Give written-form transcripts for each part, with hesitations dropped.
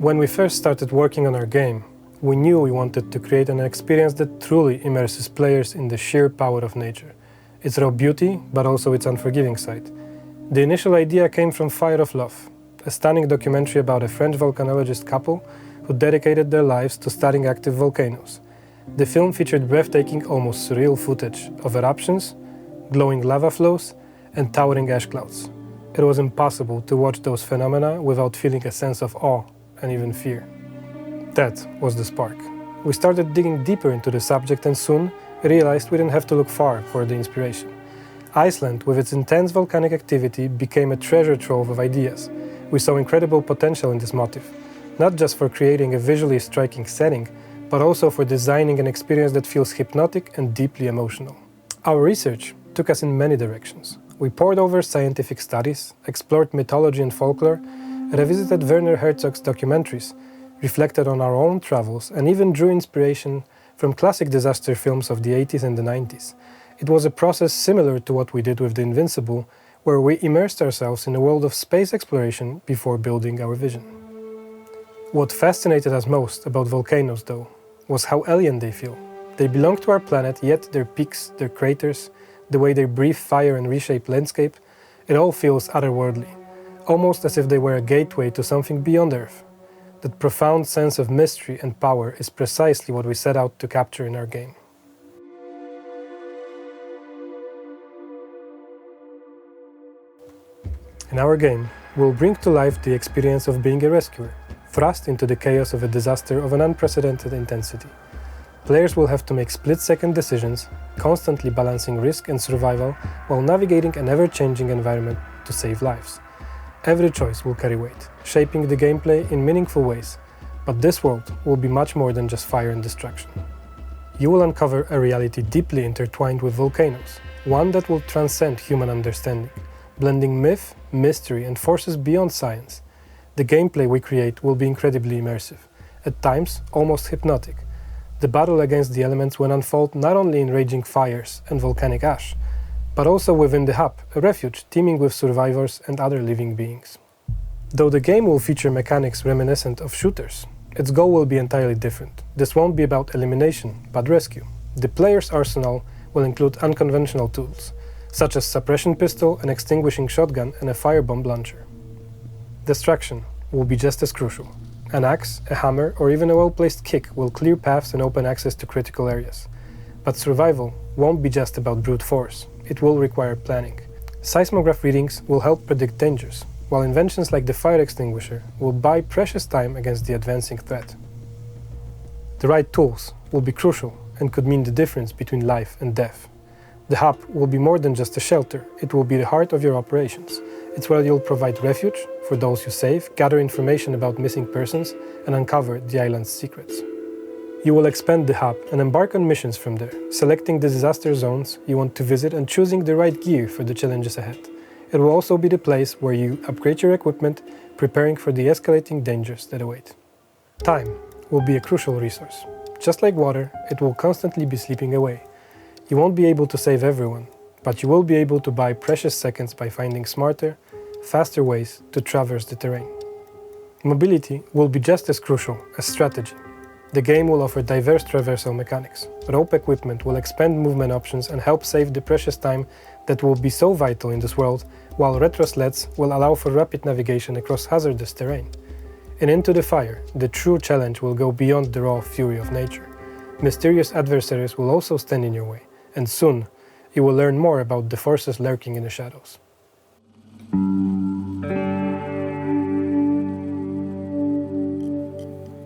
When we first started working on our game, we knew we wanted to create an experience that truly immerses players in the sheer power of nature, its raw beauty, but also its unforgiving side. The initial idea came from fluff, a stunning documentary about a French volcanologist couple who dedicated their lives to studying active volcanoes. The film featured breathtaking, almost surreal footage of eruptions, glowing lava flows, and towering ash clouds. It was impossible to watch those phenomena without feeling a sense of awe and even fear. That was the spark. We started digging deeper into the subject and soon realized we didn't have to look far for the inspiration. Iceland, with its intense volcanic activity, became a treasure trove of ideas. We saw incredible potential in this motif, not just for creating a visually striking setting, but also for designing an experience that feels hypnotic and deeply emotional. Our research took us in many directions. We pored over scientific studies, explored mythology and folklore, revisited Werner Herzog's documentaries, reflected on our own travels, and even drew inspiration from classic disaster films of the 80s and the 90s. It was a process similar to what we did with The Invincible, where we immersed ourselves in a world of space exploration before building our vision. What fascinated us most about volcanoes, though, was how alien they feel. They belong to our planet, yet their peaks, their craters, the way they breathe fire and reshape landscape, it all feels otherworldly, almost as if they were a gateway to something beyond Earth. That profound sense of mystery and power is precisely what we set out to capture in our game. In our game, we'll bring to life the experience of being a rescuer, thrust into the chaos of a disaster of an unprecedented intensity. Players will have to make split-second decisions, constantly balancing risk and survival while navigating an ever-changing environment to save lives. Every choice will carry weight, shaping the gameplay in meaningful ways, but this world will be much more than just fire and destruction. You will uncover a reality deeply intertwined with volcanoes, one that will transcend human understanding, blending myth, mystery, and forces beyond science. The gameplay we create will be incredibly immersive, at times almost hypnotic. The battle against the elements will unfold not only in raging fires and volcanic ash, but also within the hub, a refuge teeming with survivors and other living beings. Though the game will feature mechanics reminiscent of shooters, its goal will be entirely different. This won't be about elimination, but rescue. The player's arsenal will include unconventional tools, such as suppression pistol, an extinguishing shotgun, and a firebomb launcher. Destruction will be just as crucial. An axe, a hammer, or even a well-placed kick will clear paths and open access to critical areas. But survival won't be just about brute force. It will require planning. Seismograph readings will help predict dangers, while inventions like the fire extinguisher will buy precious time against the advancing threat. The right tools will be crucial and could mean the difference between life and death. The hub will be more than just a shelter. It will be the heart of your operations. It's where you'll provide refuge for those you save, gather information about missing persons, and uncover the island's secrets. You will expand the hub and embark on missions from there, selecting the disaster zones you want to visit and choosing the right gear for the challenges ahead. It will also be the place where you upgrade your equipment, preparing for the escalating dangers that await. Time will be a crucial resource. Just like water, it will constantly be slipping away. You won't be able to save everyone, but you will be able to buy precious seconds by finding smarter, faster ways to traverse the terrain. Mobility will be just as crucial as strategy. The game will offer diverse traversal mechanics. Rope equipment will expand movement options and help save the precious time that will be so vital in this world, while retro sleds will allow for rapid navigation across hazardous terrain. In Into the Fire, the true challenge will go beyond the raw fury of nature. Mysterious adversaries will also stand in your way, and soon you will learn more about the forces lurking in the shadows.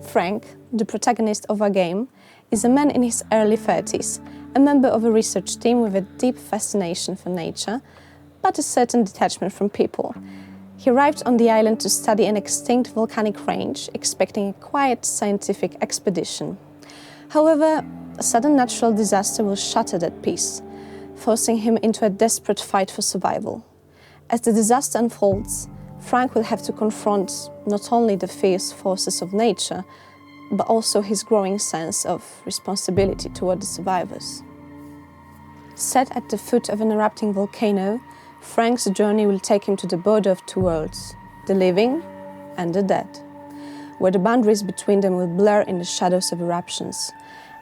Frank, the protagonist of our game, is a man in his early 30s, a member of a research team with a deep fascination for nature, but a certain detachment from people. He arrived on the island to study an extinct volcanic range, expecting a quiet scientific expedition. However, a sudden natural disaster will shatter that peace, forcing him into a desperate fight for survival. As the disaster unfolds, Frank will have to confront not only the fierce forces of nature, but also his growing sense of responsibility toward the survivors. Set at the foot of an erupting volcano, Frank's journey will take him to the border of two worlds, the living and the dead. where the boundaries between them will blur in the shadows of eruptions.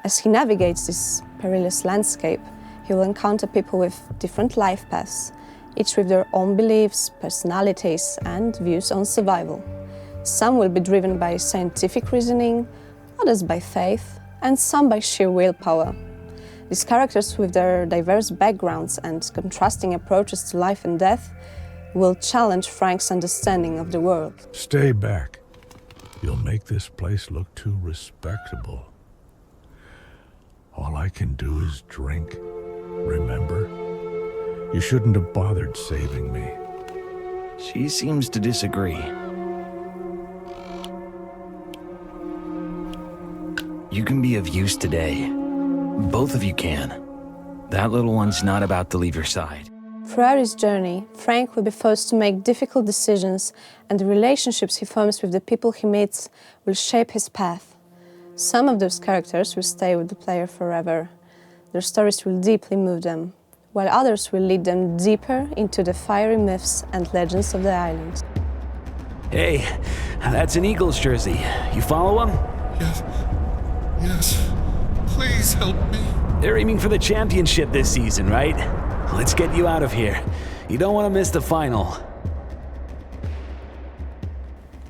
As he navigates this perilous landscape, he will encounter people with different life paths, each with their own beliefs, personalities, and views on survival. Some will be driven by scientific reasoning, others by faith, and some by sheer willpower. These characters, with their diverse backgrounds and contrasting approaches to life and death, will challenge Frank's understanding of the world. Stay back. You'll make this place look too respectable. All I can do is drink, remember? You shouldn't have bothered saving me. She seems to disagree. You can be of use today. Both of you can. That little one's not about to leave your side. Throughout his journey, Frank will be forced to make difficult decisions, and the relationships he forms with the people he meets will shape his path. Some of those characters will stay with the player forever. Their stories will deeply move them, while others will lead them deeper into the fiery myths and legends of the island. Hey, that's an Eagles jersey. You follow him? Yes. Please help me. They're aiming for the championship this season, right? Let's get you out of here. You don't want to miss the final.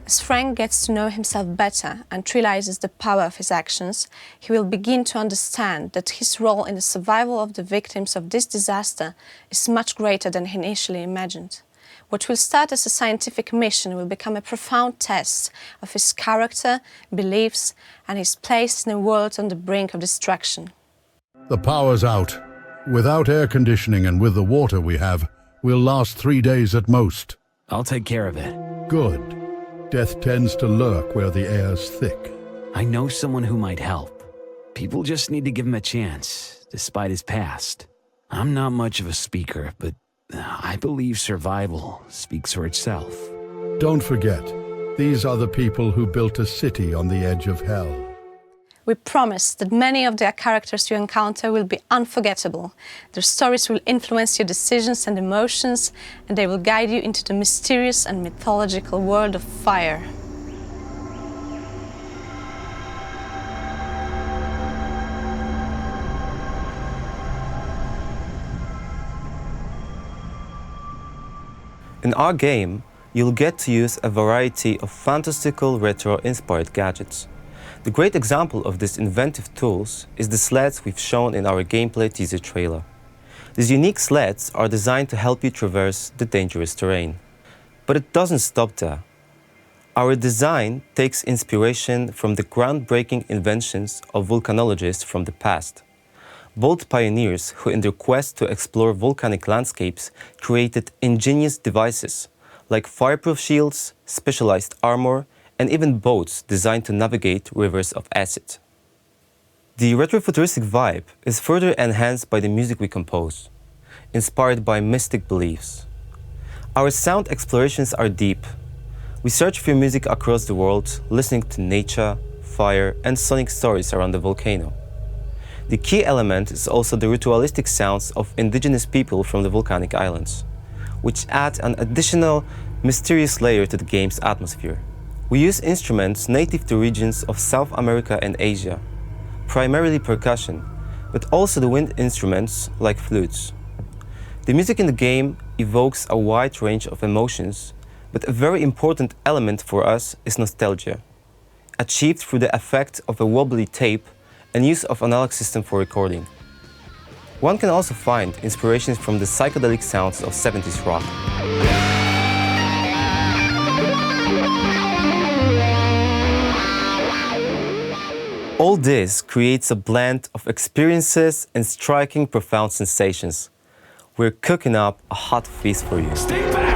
As Frank gets to know himself better and realizes the power of his actions, he will begin to understand that his role in the survival of the victims of this disaster is much greater than he initially imagined. What will start as a scientific mission will become a profound test of his character, beliefs, and his place in a world on the brink of destruction. The power's out. Without air conditioning and with the water we have, we'll last 3 days at most. I'll take care of it. Good. Death tends to lurk where the air's thick. I know someone who might help. People just need to give him a chance, despite his past. I'm not much of a speaker, but I believe survival speaks for itself. Don't forget, these are the people who built a city on the edge of hell. We promise that many of their characters you encounter will be unforgettable. Their stories will influence your decisions and emotions, and they will guide you into the mysterious and mythological world of fire. In our game, you'll get to use a variety of fantastical retro-inspired gadgets. The great example of these inventive tools is the sleds we've shown in our gameplay teaser trailer. These unique sleds are designed to help you traverse the dangerous terrain. But it doesn't stop there. Our design takes inspiration from the groundbreaking inventions of volcanologists from the past. Bold pioneers who, in their quest to explore volcanic landscapes, created ingenious devices like fireproof shields, specialized armor, and even boats designed to navigate rivers of acid. The retrofuturistic vibe is further enhanced by the music we compose, inspired by mystic beliefs. Our sound explorations are deep. We search for music across the world, listening to nature, fire, and sonic stories around the volcano. The key element is also the ritualistic sounds of indigenous people from the volcanic islands, which add an additional mysterious layer to the game's atmosphere. We use instruments native to regions of South America and Asia, primarily percussion, but also the wind instruments like flutes. The music in the game evokes a wide range of emotions, but a very important element for us is nostalgia, achieved through the effect of a wobbly tape and use of analog system for recording. One can also find inspirations from the psychedelic sounds of 70s rock. All this creates a blend of experiences and striking profound sensations. We're cooking up a hot feast for you. Stay back!